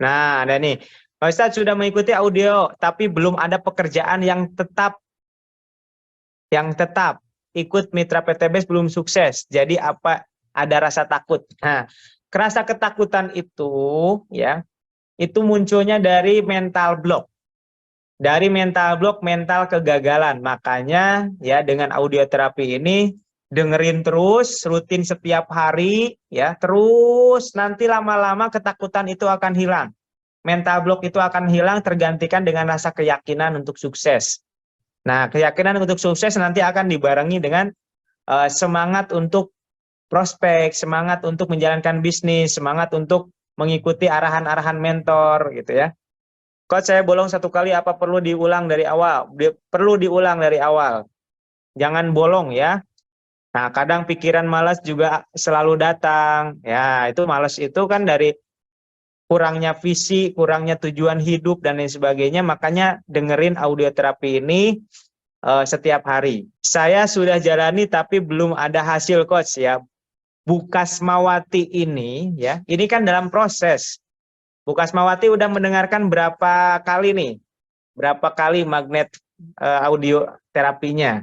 Nah, ada nih. Pak Ustadz sudah mengikuti audio, tapi belum ada pekerjaan yang tetap. Ikut mitra PTBS belum sukses. Jadi apa? Ada rasa takut. Nah, rasa ketakutan itu, ya, itu munculnya dari mental block. Dari mental block, mental kegagalan. Makanya, ya, dengan audioterapi ini dengerin terus, rutin setiap hari, ya, terus nanti lama-lama ketakutan itu akan hilang. Mental block itu akan hilang, tergantikan dengan rasa keyakinan untuk sukses. Nah, keyakinan untuk sukses nanti akan dibarengi dengan semangat untuk prospek, semangat untuk menjalankan bisnis, semangat untuk mengikuti arahan-arahan mentor, gitu ya. Coach, saya bolong satu kali, apa perlu diulang dari awal? Perlu diulang dari awal. Jangan bolong ya. Nah, kadang pikiran malas juga selalu datang. Ya, itu malas itu kan dari kurangnya visi, kurangnya tujuan hidup, dan lain sebagainya. Makanya dengerin audioterapi ini setiap hari. Saya sudah jalani tapi belum ada hasil, Coach, ya. Bukasmawati ini, ya, ini kan dalam proses. Bukasmawati udah mendengarkan berapa kali nih? Berapa kali magnet audio terapinya?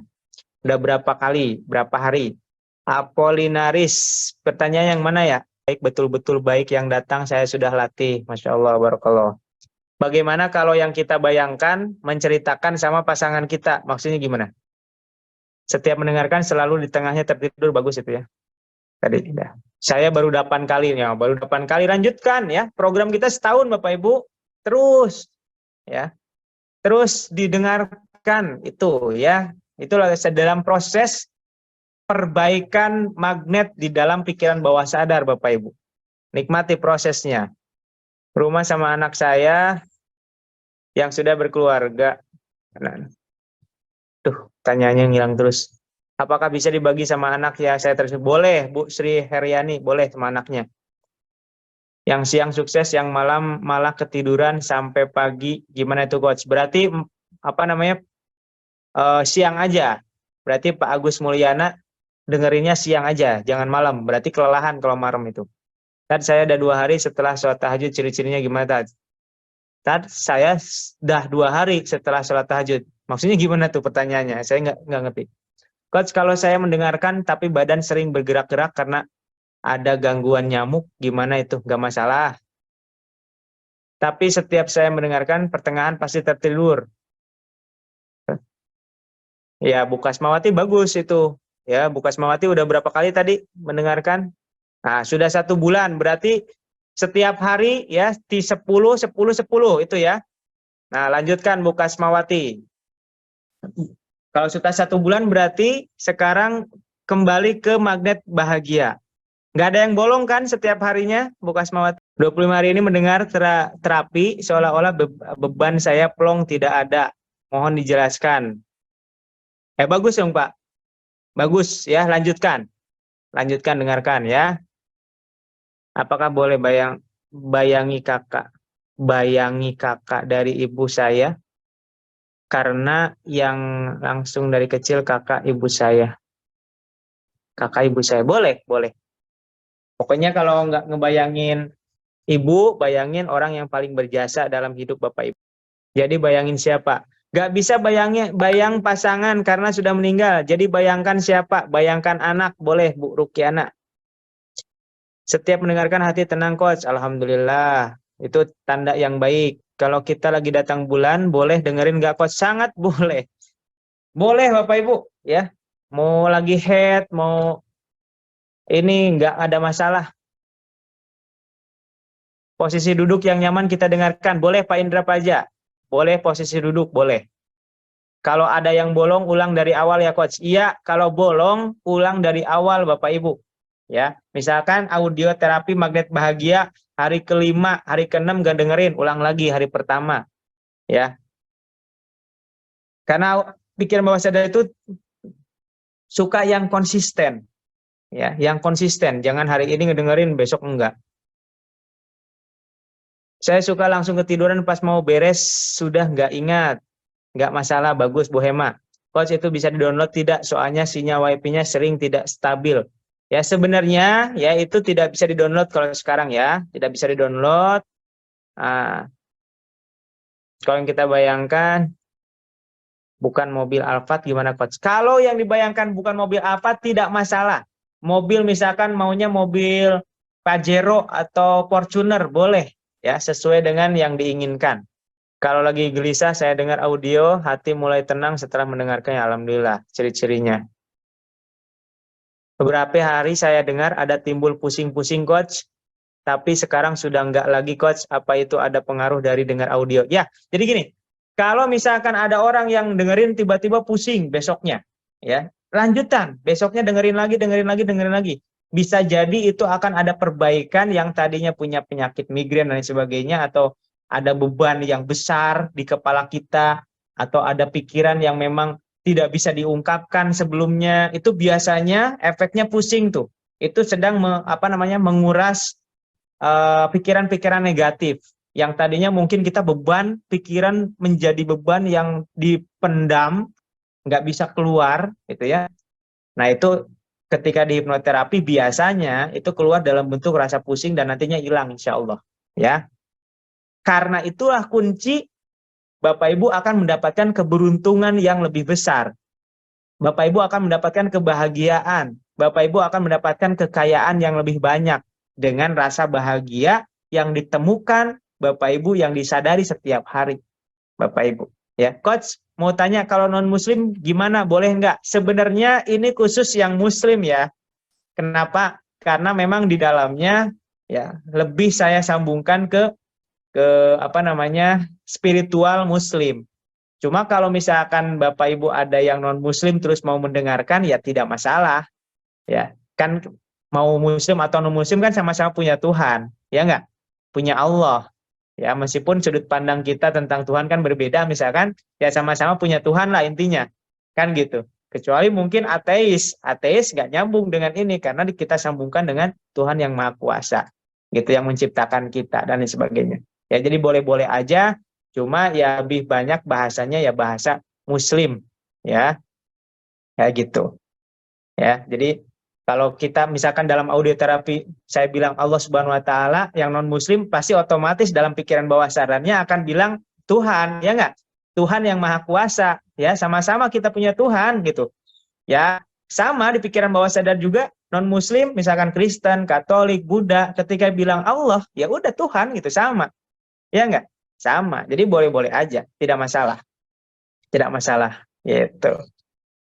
Udah berapa kali? Berapa hari? Apolinaris, pertanyaan yang mana ya? Baik, betul-betul baik yang datang saya sudah latih. Masya Allah, barakallah. Bagaimana kalau yang kita bayangkan menceritakan sama pasangan kita? Maksudnya gimana? Setiap mendengarkan selalu di tengahnya tertidur, bagus itu ya. Tadi ya. Saya baru 8 kali ya, baru 8 kali, lanjutkan ya. Program kita setahun Bapak Ibu, terus ya. Terus didengarkan itu ya. Itulah dalam proses perbaikan magnet di dalam pikiran bawah sadar Bapak Ibu. Nikmati prosesnya. Rumah sama anak saya yang sudah berkeluarga. Tuh, tanyanya ngilang terus. Apakah bisa dibagi sama anak ya? Saya terus boleh, Bu Sri Heriani, boleh sama anaknya. Yang siang sukses, yang malam malah ketiduran sampai pagi. Gimana itu, Coach? Berarti apa namanya? Siang aja. Berarti Pak Agus Mulyana dengerinnya siang aja, jangan malam. Berarti kelelahan kalau malam itu. Tadi saya ada 2 hari setelah sholat tahajud, ciri-cirinya gimana, Tad? Tad, saya dah 2 hari setelah sholat tahajud. Maksudnya gimana tuh pertanyaannya? Saya nggak ngerti. Coach, kalau saya mendengarkan tapi badan sering bergerak-gerak karena ada gangguan nyamuk, gimana itu? Nggak masalah. Tapi setiap saya mendengarkan, pertengahan pasti tertidur. Ya, Bukasmawati bagus itu. Ya, Bukasmawati udah berapa kali tadi mendengarkan? Nah, sudah 1 bulan, berarti setiap hari ya di 10, 10, 10 itu ya. Nah, lanjutkan Bukasmawati. Kalau sudah 1 bulan berarti sekarang kembali ke magnet bahagia. Nggak ada yang bolong kan setiap harinya, Bukasmawati? 25 hari ini mendengar terapi, seolah-olah beban saya plong tidak ada. Mohon dijelaskan. Bagus dong Pak. Bagus ya, lanjutkan. Lanjutkan, dengarkan ya. Apakah boleh bayangi kakak dari ibu saya? Karena yang langsung dari kecil kakak ibu saya. Kakak ibu saya, boleh, boleh. Pokoknya kalau nggak ngebayangin ibu, bayangin orang yang paling berjasa dalam hidup Bapak Ibu. Jadi bayangin siapa? Nggak bisa bayang pasangan karena sudah meninggal. Jadi bayangkan siapa? Bayangkan anak, boleh Bu Rukiana. Setiap mendengarkan hati tenang, Coach. Alhamdulillah. Itu tanda yang baik. Kalau kita lagi datang bulan, boleh dengerin nggak, Coach? Sangat boleh. Boleh Bapak Ibu, ya. Mau lagi head, mau ini nggak ada masalah. Posisi duduk yang nyaman kita dengarkan. Boleh Pak Indra Paja? Boleh posisi duduk, boleh. Kalau ada yang bolong, ulang dari awal ya Coach. Iya, kalau bolong, ulang dari awal Bapak Ibu. Ya, misalkan audio terapi magnet bahagia hari ke-5, hari ke-6 gak dengerin, ulang lagi hari pertama. Ya. Karena pikiran bawah sadar itu suka yang konsisten. Ya, yang konsisten. Jangan hari ini ngedengerin, besok enggak. Saya suka langsung ketiduran pas mau beres, sudah nggak ingat. Nggak masalah, bagus Bu Hema. Coach, itu bisa di-download tidak? Soalnya sinyal WiFi-nya sering tidak stabil. Ya sebenarnya ya itu tidak bisa di-download kalau sekarang ya. Tidak bisa di-download. Ah, kalau yang kita bayangkan bukan mobil Alphard gimana coach? Kalau yang dibayangkan bukan mobil Alphard tidak masalah. Mobil misalkan maunya mobil Pajero atau Fortuner boleh ya, sesuai dengan yang diinginkan. Kalau lagi gelisah saya dengar audio, hati mulai tenang setelah mendengarkannya. Alhamdulillah, ciri-cirinya. Beberapa hari saya dengar ada timbul pusing-pusing coach, tapi sekarang sudah enggak lagi coach. Apa itu ada pengaruh dari dengar audio? Ya, jadi gini, kalau misalkan ada orang yang dengerin tiba-tiba pusing besoknya, ya, lanjutan, besoknya dengerin lagi, dengerin lagi, dengerin lagi. Bisa jadi itu akan ada perbaikan yang tadinya punya penyakit migrain dan sebagainya, atau ada beban yang besar di kepala kita, atau ada pikiran yang memang tidak bisa diungkapkan sebelumnya, itu biasanya efeknya pusing tuh. Itu sedang menguras pikiran-pikiran negatif yang tadinya mungkin kita beban, pikiran menjadi beban yang dipendam, nggak bisa keluar, gitu ya. Nah itu ketika di hipnoterapi biasanya itu keluar dalam bentuk rasa pusing dan nantinya hilang insya Allah. Ya, karena itulah kunci Bapak Ibu akan mendapatkan keberuntungan yang lebih besar. Bapak Ibu akan mendapatkan kebahagiaan. Bapak Ibu akan mendapatkan kekayaan yang lebih banyak dengan rasa bahagia yang ditemukan Bapak Ibu yang disadari setiap hari. Bapak Ibu. Ya, Coach mau tanya kalau non-muslim gimana? Boleh nggak? Sebenarnya ini khusus yang muslim ya. Kenapa? Karena memang di dalamnya ya lebih saya sambungkan ke spiritual muslim. Cuma kalau misalkan Bapak Ibu ada yang non muslim terus mau mendengarkan ya tidak masalah. Ya, kan mau muslim atau non muslim kan sama-sama punya Tuhan, ya enggak? Punya Allah. Ya, meskipun sudut pandang kita tentang Tuhan kan berbeda misalkan, ya sama-sama punya Tuhan lah intinya. Kan gitu. Kecuali mungkin ateis. Ateis nggak nyambung dengan ini karena kita sambungkan dengan Tuhan yang Maha Kuasa. Gitu yang menciptakan kita dan lain sebagainya. Ya, jadi boleh-boleh aja. Cuma ya lebih banyak bahasanya ya bahasa muslim ya. Ya gitu. Ya, jadi kalau kita misalkan dalam audio terapi saya bilang Allah Subhanahu wa taala, yang non muslim pasti otomatis dalam pikiran bawah sadarnya akan bilang Tuhan, ya enggak? Tuhan yang Maha Kuasa, ya sama-sama kita punya Tuhan gitu. Ya, sama di pikiran bawah sadar juga non muslim misalkan Kristen, Katolik, Buddha ketika bilang Allah, ya udah Tuhan gitu sama. Ya enggak? Sama. Jadi boleh-boleh aja, tidak masalah. Tidak masalah gitu.